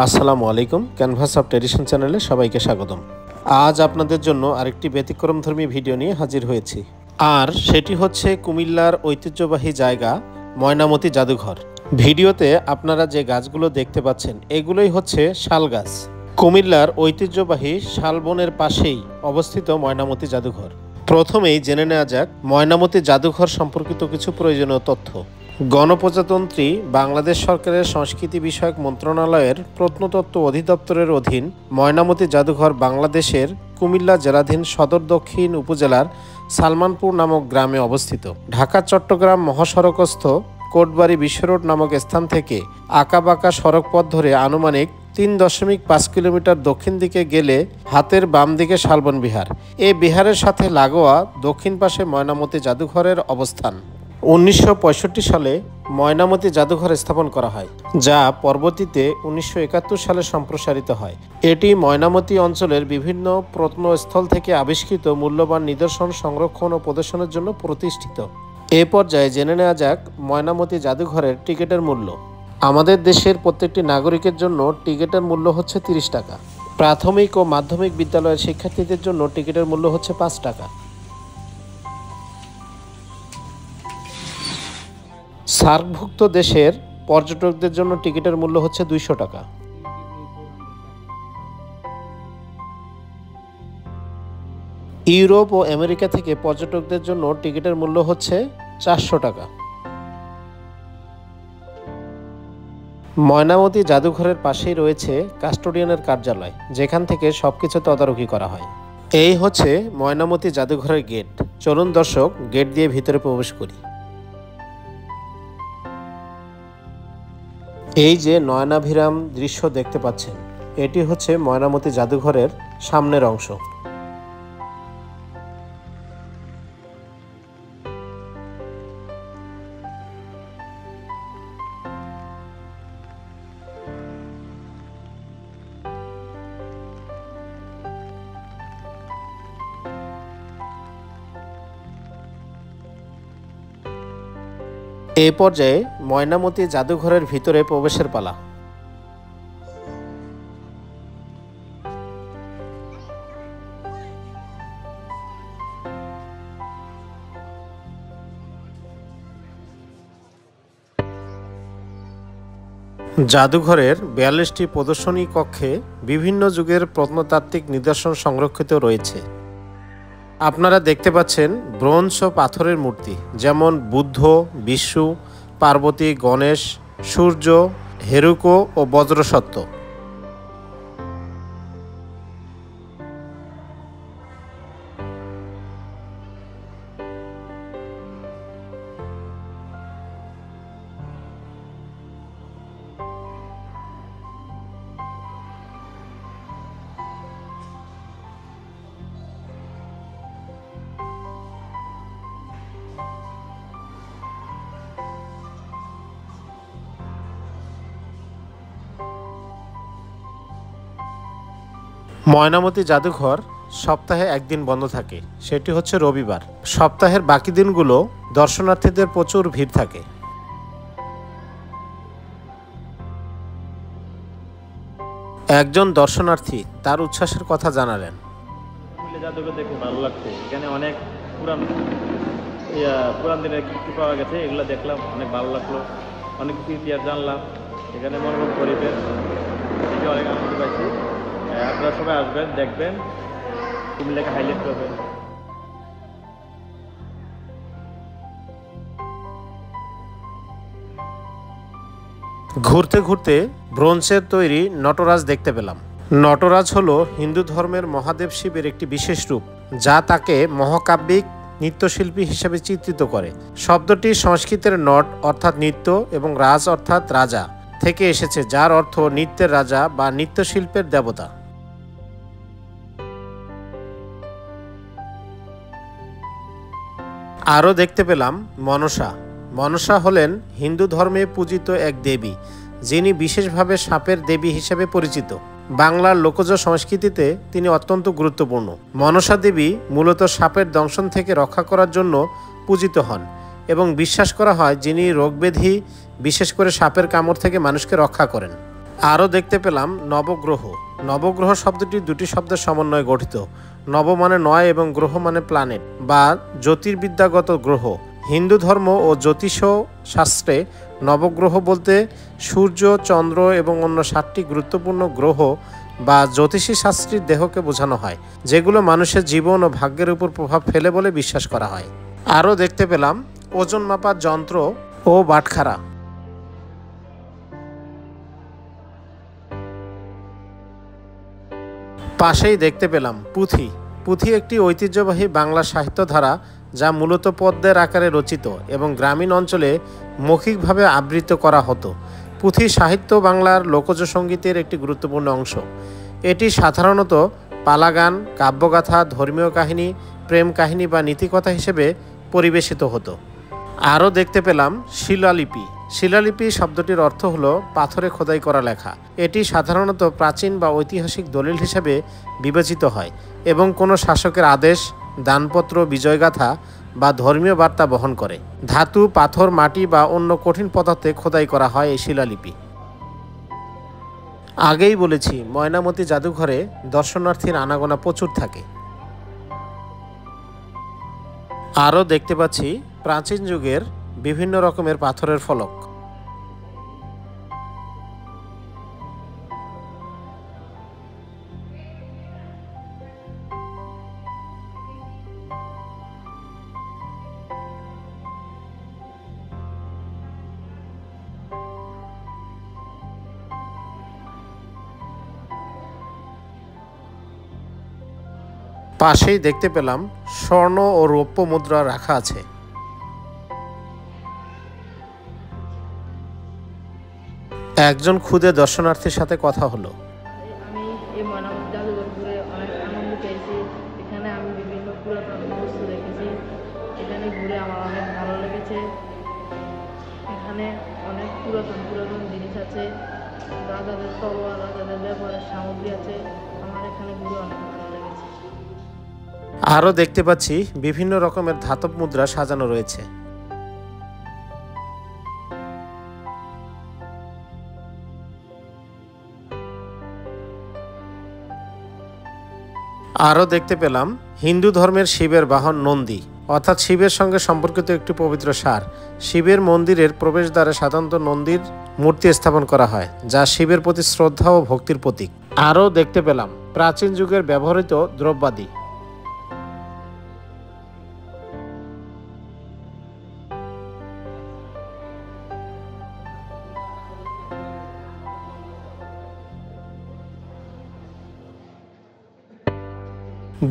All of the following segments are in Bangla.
আসসালামু আলাইকুম। ক্যানভাস অফ ট্র্যাডিশন চ্যানেলে সবাইকে স্বাগতম। আজ আপনাদের জন্য আরেকটি ব্যতিক্রমধর্মী ভিডিও নিয়ে হাজির হয়েছি, আর সেটি হচ্ছে কুমিল্লার ঐতিহ্যবাহী জায়গা ময়নামতি জাদুঘর। ভিডিওতে আপনারা যে গাছগুলো দেখতে পাচ্ছেন এগুলোই হচ্ছে শাল গাছ। কুমিল্লার ঐতিহ্যবাহী শালবনের পাশেই অবস্থিত ময়নামতি জাদুঘর। প্রথমেই জেনে নেওয়া যাক ময়নামতি জাদুঘর সম্পর্কিত কিছু প্রয়োজনীয় তথ্য। গণপ্রজাতন্ত্রী বাংলাদেশ সরকারের সংস্কৃতি বিষয়ক মন্ত্রণালয়ের প্রত্নতত্ত্ব অধিদপ্তরের অধীন ময়নামতি জাদুঘর বাংলাদেশের কুমিল্লা জেলাধীন সদর দক্ষিণ উপজেলার সালমানপুর নামক গ্রামে অবস্থিত। ঢাকা চট্টগ্রাম মহাসড়কস্থ কোটবাড়ি বিশ্বরোড নামক স্থান থেকে আঁকাবাঁকা সড়ক পথ ধরে আনুমানিক 3.5 কিলোমিটার দক্ষিণ দিকে গেলে হাতের বাম দিকে শালবন বিহার। এ বিহারের সাথে লাগোয়া দক্ষিণ পাশে ময়নামতি জাদুঘরের অবস্থান। 1965 সালে ময়নামতি জাদুঘর স্থাপন করা হয়, যা পরবর্তীতে 1971 সালে সম্প্রসারিত হয়। এটি ময়নামতি অঞ্চলের বিভিন্ন প্রত্নস্থল থেকে আবিষ্কৃত মূল্যবান নিদর্শন সংরক্ষণ ও প্রদর্শনের জন্য প্রতিষ্ঠিত। এ পর্যায়ে জেনে নেওয়া যাক ময়নামতি জাদুঘরের টিকিটের মূল্য। আমাদের দেশের প্রত্যেকটি নাগরিকের জন্য টিকিটের মূল্য হচ্ছে 30 টাকা। প্রাথমিক ও মাধ্যমিক বিদ্যালয়ের শিক্ষার্থীদের জন্য টিকিটের মূল্য হচ্ছে 5 টাকা। সার্কভুক্ত দেশের পর্যটকদের জন্য টিকিটের মূল্য হচ্ছে 200 টাকা। ইউরোপ ও আমেরিকা থেকে পর্যটকদের জন্য টিকিটের মূল্য হচ্ছে 400 টাকা। ময়নামতি জাদুঘরের পাশেই রয়েছে কাস্টোডিয়ানের কার্যালয়, যেখান থেকে সবকিছু তদারকি করা হয়। এই হচ্ছে ময়নামতি জাদুঘরের গেট। চলুন দর্শক, গেট দিয়ে ভিতরে প্রবেশ করি। এই যে নয়নাভিরাম দৃশ্য দেখতে পাচ্ছেন, এটি হচ্ছে ময়নামতি জাদুঘরের সামনের অংশ। এই পর্যায়ে ময়নামতি জাদুঘরের ভিতরে প্রবেশের পালা। জাদুঘরের 42টি প্রদর্শনী কক্ষে বিভিন্ন যুগের প্রত্নতাত্ত্বিক নিদর্শন সংরক্ষিত রয়েছে। আপনারা দেখতে পাচ্ছেন ব্রোঞ্জ ও পাথরের মূর্তি, যেমন বুদ্ধ, বিষ্ণু, পার্বতী, গণেশ, সূর্য, হেরুকো ও বজ্রসত্ত্ব। ময়নামতি জাদুঘর সপ্তাহে একদিন বন্ধ থাকে, সেটি হচ্ছে রবিবার। সপ্তাহের বাকি দিনগুলো দর্শনার্থীদের প্রচুর ভিড় থাকে। একজন দর্শনার্থী তার উচ্ছ্বাসের কথা জানালেন। জাদুঘর দেখে ভালো লাগছে। এখানে অনেক পুরান দিনের কিছু পাওয়া গেছে, এগুলো দেখলাম, অনেক ভালো লাগলো। অনেক কিছু ইতিহাস জানলাম। এখানে মনোরম পরিবেশ দেখে অনেক আনন্দ পাইছি। আপনারা সবাই আসবেন, দেখবেন, কুমিল্লাকে হাইলাইট করবেন। ঘুরতে ঘুরতে ব্রোঞ্জের তৈরি নটরাজ দেখতে পেলাম। নটরাজ হলো হিন্দু ধর্মের মহাদেব শিবের একটি বিশেষ রূপ, যা তাকে মহাকাব্যিক নৃত্যশিল্পী হিসেবে চিত্রিত করে। শব্দটি সংস্কৃতের নট অর্থাৎ নৃত্য এবং রাজ অর্থাৎ রাজা থেকে এসেছে, যার অর্থ নৃত্যের রাজা বা নৃত্যশিল্পের দেবতা। আরও দেখতে পেলাম মনসা। মনসা হলেন হিন্দু ধর্মে পূজিত এক দেবী, যিনি বিশেষভাবে সাপের দেবী হিসেবে পরিচিত। বাংলার লোকজ সংস্কৃতিতে তিনি অত্যন্ত গুরুত্বপূর্ণ। মনসা দেবী মূলত সাপের দংশন থেকে রক্ষা করার জন্য পূজিত হন এবং বিশ্বাস করা হয় যিনি রোগব্যাধি, বিশেষ করে সাপের কামড় থেকে মানুষকে রক্ষা করেন। আরও দেখতে পেলাম নবগ্রহ। নবগ্রহ শব্দটি দুটি শব্দের সমন্বয়ে গঠিত। নব মানে নয় এবং গ্রহ মানে প্ল্যানেট বা জ্যোতির্বিদ্যাগত গ্রহ। হিন্দু ধর্ম ও জ্যোতিষ শাস্ত্রে নবগ্রহ বলতে সূর্য, চন্দ্র এবং অন্য 7টি গুরুত্বপূর্ণ গ্রহ বা জ্যোতিষী শাস্ত্রীর দেহকে বোঝানো হয়, যেগুলো মানুষের জীবন ও ভাগ্যের উপর প্রভাব ফেলে বলে বিশ্বাস করা হয়। আরও দেখতে পেলাম ওজন মাপার যন্ত্র ও বাটখারা। পাশেই দেখতে পেলাম পুঁথি। পুঁথি একটি ঐতিহ্যবাহী বাংলা সাহিত্যধারা, যা মূলত পদ্যের আকারে রচিত এবং গ্রামীণ অঞ্চলে মৌখিকভাবে আবৃত্ত করা হতো। পুঁথি সাহিত্য বাংলার লোকজ সঙ্গীতের একটি গুরুত্বপূর্ণ অংশ। এটি সাধারণত পালাগান, কাব্যগাথা, ধর্মীয় কাহিনী, প্রেম কাহিনী বা নীতিকথা হিসেবে পরিবেশিত হতো। আরও দেখতে পেলাম শিলালিপি। শিলালিপি শব্দটির অর্থ হলো পাথরে খোদাই করা লেখা। এটি সাধারণত প্রাচীন বা ঐতিহাসিক দলিল হিসেবে বিবেচিত হয় এবং কোনো শাসকের আদেশ, দানপত্র, বিজয়গাথা বা ধর্মীয় বার্তা বহন করে। ধাতু, পাথর, মাটি বা অন্য কঠিন পদার্থে খোদাই করা হয় এই শিলালিপি। আগেই বলেছি, ময়নামতি জাদুঘরে দর্শনার্থীর আনাগোনা প্রচুর থাকে। আরও দেখতে পাচ্ছি প্রাচীন যুগের বিভিন্ন রকমের পাথরের ফলক। পাশেই দেখতে পেলাম স্বর্ণ ও রৌপ্য মুদ্রা রাখা আছে। একজন ক্ষুদে দর্শনার্থীর সাথে কথা হলো। আমি এই ময়নামতি জাদুঘর ঘুরে অনেক আনন্দ পেয়েছি। এখানে আমি বিভিন্ন পুরাতন বস্তু দেখেছি। এখানে ঘুরে আমার অনেক ভালো লেগেছে। এখানে অনেক পুরাতন জিনিস আছে, রাজাদের তলোয়ার, রাজাদের ব্যবহারের সামগ্রী আছে। আমার এখানে ঘুরে অনেক ভালো লেগেছে। আরও দেখতে পাচ্ছি বিভিন্ন রকমের ধাতব মুদ্রা সাজানো রয়েছে। আরও দেখতে পেলাম হিন্দু ধর্মের শিবের বাহন নন্দী, অর্থাৎ শিবের সঙ্গে সম্পর্কিত একটি পবিত্র সার। শিবের মন্দিরের প্রবেশদ্বারে সাধারণত নন্দীর মূর্তি স্থাপন করা হয়, যা শিবের প্রতি শ্রদ্ধা ও ভক্তির প্রতীক। আরও দেখতে পেলাম প্রাচীন যুগের ব্যবহৃত দ্রব্যাদি।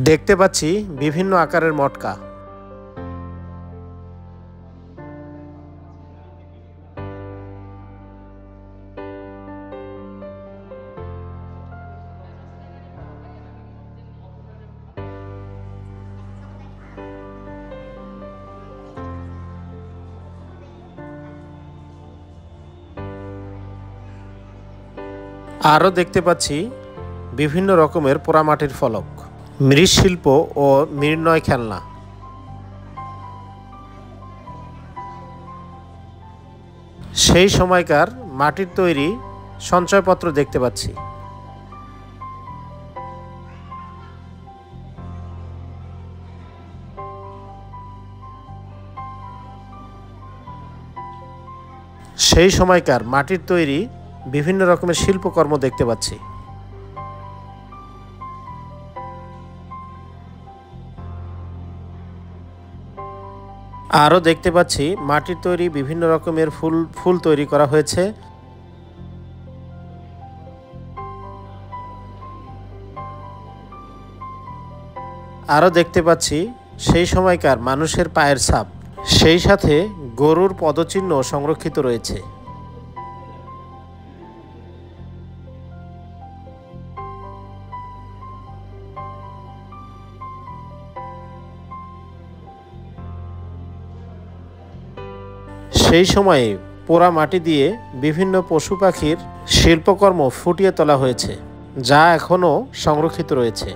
দেখতে পাচ্ছি বিভিন্ন আকারের মটকা। আরও দেখতে পাচ্ছি বিভিন্ন রকমের পোড়ামাটির ফলক, মৃৎশিল্প ও মৃন্ময় খেলনা। সেই সময়কার মাটির তৈরি সঞ্চয়পত্র দেখতে পাচ্ছি। সেই সময়কার মাটির তৈরি বিভিন্ন রকমের শিল্পকর্ম দেখতে পাচ্ছি। আরও দেখতে পাচ্ছি মাটির তৈরি বিভিন্ন রকমের ফুল তৈরি করা হয়েছে। আরও দেখতে পাচ্ছি সেই সময়কার মানুষের পায়ের ছাপ, সেই সাথে গরুর পদচিহ্ন সংরক্ষিত রয়েছে। সেই সময়ে পোড়া মাটি দিয়ে বিভিন্ন পশু পাখির শিল্পকর্ম ফুটিয়ে তোলা হয়েছে, যা এখনও সংরক্ষিত রয়েছে।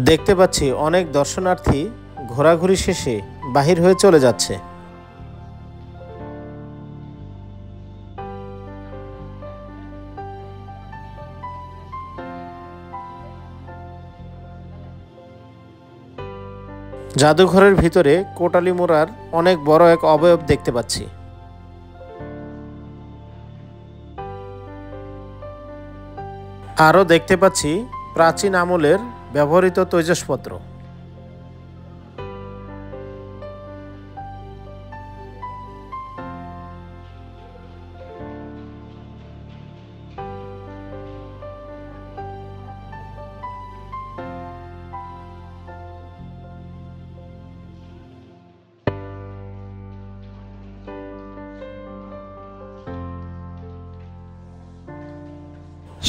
দেখতে পাচ্ছি অনেক দর্শনার্থী ঘোরাঘুরি শেষে বাহির হয়ে চলে যাচ্ছে। জাদুঘরের ভিতরে কোটালি মোড়ার অনেক বড় এক অবয়ব দেখতে পাচ্ছি। আরও দেখতে পাচ্ছি প্রাচীন আমলের ব্যবহৃত তৈজসপত্র।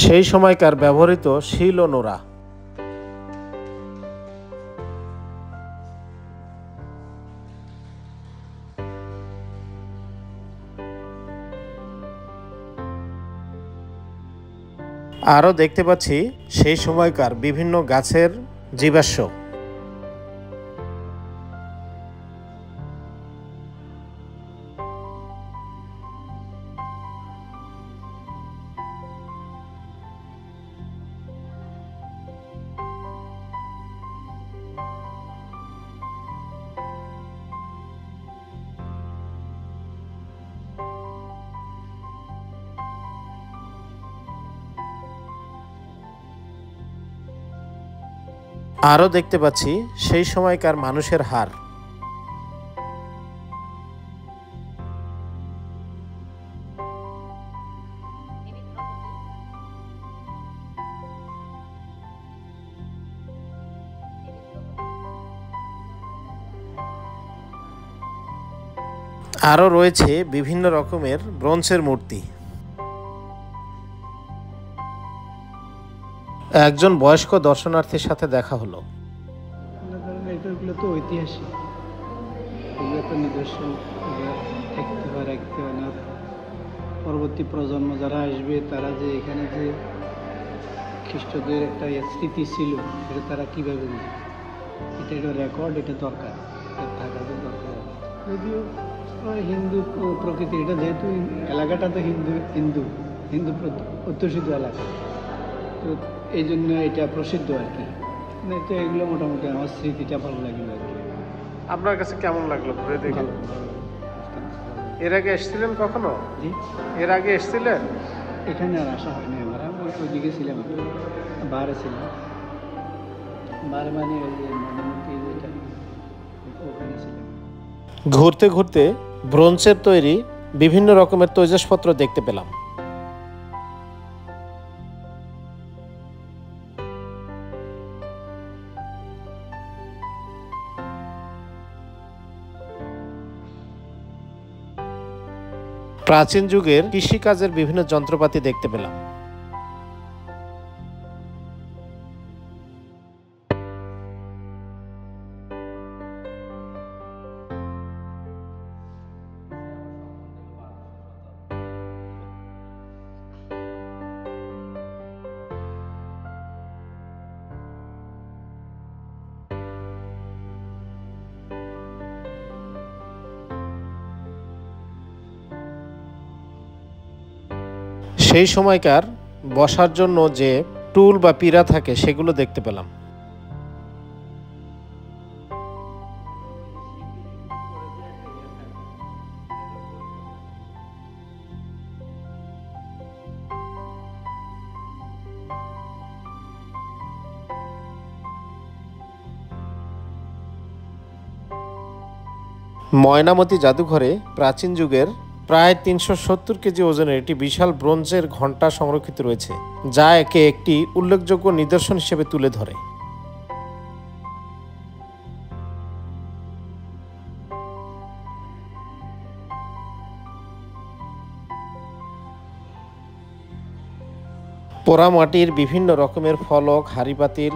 সেই সময়কার ব্যবহৃত শিল ও নোড়া। আরও দেখতে পাচ্ছি সেই সময়কার বিভিন্ন গাছের জীবাশ্ম। আরও দেখতে পাচ্ছি সেই সময়কার মানুষের হাড়। আরও রয়েছে বিভিন্ন রকমের ব্রোঞ্জের মূর্তি। একজন বয়স্ক দর্শনার্থীর সাথে দেখা হলো। এগুলো তো ঐতিহাসিক, এগুলো তো নিদর্শন, রাখতে হয় না। পরবর্তী প্রজন্ম যারা আসবে তারা যে এখানে যে খ্রিস্টদের একটা স্মৃতি ছিল এটা তারা কীভাবে বুঝবে? এটা একটা রেকর্ড, এটা দরকার, থাকাতে দরকার। যদিও হিন্দু প্রকৃতি, এটা যেহেতু এলাকাটা তো হিন্দু হিন্দু হিন্দু অধ্যুষিত এলাকা, তো এই জন্য এটা প্রসিদ্ধ আর কি। তো এগুলো মোটামুটি আমার স্মৃতিটা ভালো লাগলো আর কি। আপনার কাছে কেমন লাগলো ঘুরে দেখে? এর আগে এসেছিলেন কখনো? জি, এর আগে এসেছিলেন? এখানে আর আসা হয়নি আমার। আমি ওইদিকে ছিলাম, বাইরে ছিলাম। বাইরে মানে ওই যে ময়নামতি যেটা, ওখানে ছিলাম। ঘুরতে ঘুরতে ব্রোঞ্জের তৈরি বিভিন্ন রকমের তৈজসপত্র দেখতে পেলাম। প্রাচীন যুগের কৃষিকাজের বিভিন্ন যন্ত্রপাতি দেখতে পেলাম। সেই সময়কার বসার জন্য যে টুল বা পীড়া থাকে সেগুলো দেখতে পেলাম। ময়নামতি জাদুঘরে প্রাচীন যুগের প্রায় ৩৭০ কেজি ওজনের একটি বিশাল ব্রোঞ্জের ঘণ্টা সংরক্ষিত রয়েছে, যা একে একটি উল্লেখযোগ্য নিদর্শন হিসেবে তুলে ধরে। পোড়ামাটির বিভিন্ন রকমের ফলক, হাঁড়ি পাতিল,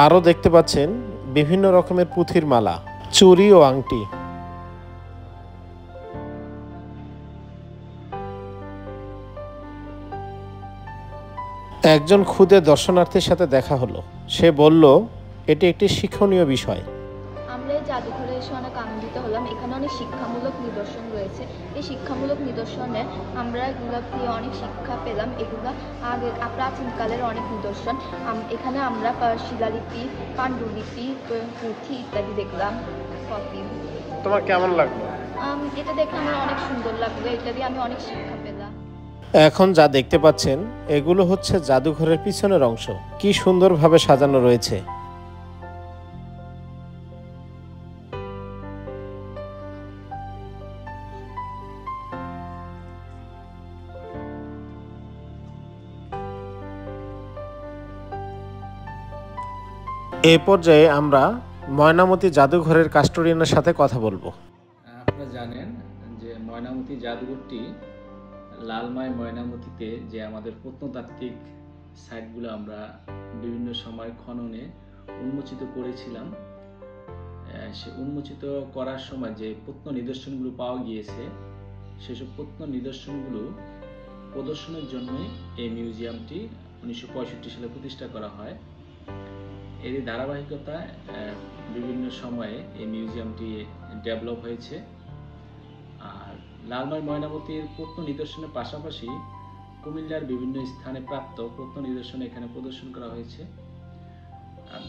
আরও দেখতে পাচ্ছেন বিভিন্ন রকমের পুঁথির মালা, চুড়ি ও আংটি। একজন ক্ষুদে দর্শনার্থীর সাথে দেখা হলো। সে বলল এটি একটি শিক্ষণীয় বিষয়। আমরা এই জাদুঘরে এসে অনেক আনন্দিত হলাম। এখানে অনেক শিক্ষামূলক নিদর্শন রয়েছে। এই শিক্ষামূলক নিদর্শনে আমরা এগুলো দিয়ে অনেক শিক্ষা পেলাম। এগুলো আগে প্রাচীনকালের অনেক নিদর্শন। এখানে আমরা শিলালিপি, পাণ্ডুলিপি, পুঁথি ইত্যাদি দেখলাম। কপি। তোমার কেমন লাগলো? এটা দেখে আমার অনেক সুন্দর লাগলো। এটা দিয়ে আমি অনেক শিক্ষা পেলাম। এখন যা দেখতে পাচ্ছেন এগুলো হচ্ছে জাদুঘরের পিছনের অংশ। কি সুন্দরভাবে সাজানো রয়েছে। এ পর্যায়ে আমরা ময়নামতি জাদুঘরের কাস্টোডিয়ানের সাথে কথা বলবো। আপনারা জানেন যে ময়নামতি জাদুঘরটি লালমাই ময়নামতিতে যে আমাদের প্রত্নতাত্ত্বিক সাইটগুলো আমরা বিভিন্ন সময় খননে উন্মোচিত করেছিলাম, সে উন্মোচিত করার সময় যে প্রত্ন নিদর্শনগুলো পাওয়া গিয়েছে, সেসব প্রত্ন নিদর্শনগুলো প্রদর্শনের জন্যই এই মিউজিয়ামটি 1965 সালে প্রতিষ্ঠা করা হয়। এরই ধারাবাহিকতায় বিভিন্ন সময়ে এই মিউজিয়ামটি ডেভেলপ হয়েছে। আর লালমাই ময়নামতির প্রত্ন নিদর্শনের পাশাপাশি কুমিল্লার বিভিন্ন স্থানে প্রাপ্ত প্রত্ন নিদর্শন এখানে প্রদর্শন করা হয়েছে।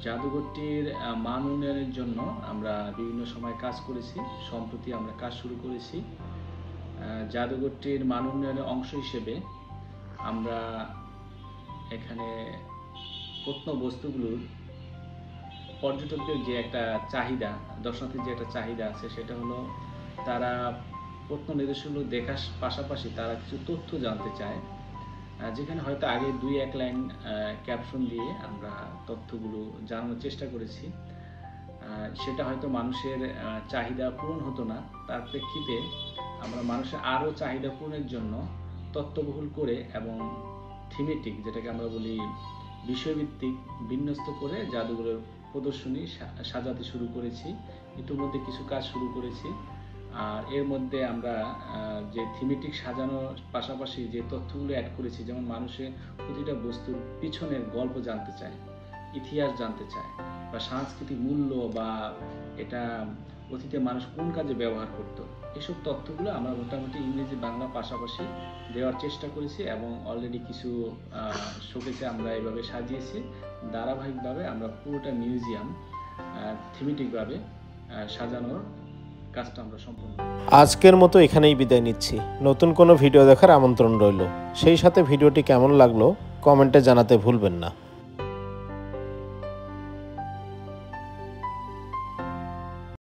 জাদুঘরটির মান উন্নয়নের জন্য আমরা বিভিন্ন সময় কাজ করেছি। সম্প্রতি আমরা কাজ শুরু করেছি। জাদুঘরটির মান উন্নয়নের অংশ হিসেবে আমরা এখানে প্রত্ন বস্তুগুলোর পর্যটকদের যে একটা চাহিদা, দর্শনার্থীর যে একটা চাহিদা আছে, সেটা হলো তারা প্রত্ন নিদর্শনগুলো দেখার পাশাপাশি তারা কিছু তথ্য জানতে চায়, যেখানে হয়তো আগে 2-1 লাইন ক্যাপশন দিয়ে আমরা তথ্যগুলো জানানোর চেষ্টা করেছি। সেটা হয়তো মানুষের চাহিদা পূরণ হতো না। তার প্রেক্ষিতে আমরা মানুষের আরও চাহিদা পূরণের জন্য তথ্যবহুল করে এবং থিমেটিক, যেটাকে আমরা বলি বিষয়ভিত্তিক, বিন্যস্ত করে জাদুঘরের প্রদর্শনী সাজাতে শুরু করেছি। ইতিমধ্যে কিছু কাজ শুরু করেছি। আর এর মধ্যে আমরা যে থিমেটিক সাজানোর পাশাপাশি যে তথ্যগুলো অ্যাড করেছি, যেমন মানুষের প্রতিটা বস্তুর পিছনের গল্প জানতে চায়, ইতিহাস জানতে চায়, বা সাংস্কৃতিক মূল্য, বা এটা অতীতে মানুষ কোন কাজে ব্যবহার করত, এসব তথ্যগুলো আমরা মোটামুটি ইংরেজি বাংলা পাশাপাশি দেওয়ার চেষ্টা করেছি। এবং অলরেডি কিছু শোকেসে আমরা এভাবে সাজিয়েছি। ধারাবাহিকভাবে আমরা পুরোটা মিউজিয়াম থিমেটিকভাবে সাজানোর কাজটা আমরা সম্পূর্ণ। আজকের মতো এখানেই বিদায় নিচ্ছি। নতুন কোনো ভিডিও দেখার আমন্ত্রণ রইল। সেই সাথে ভিডিওটি কেমন লাগলো কমেন্টে জানাতে ভুলবেন না।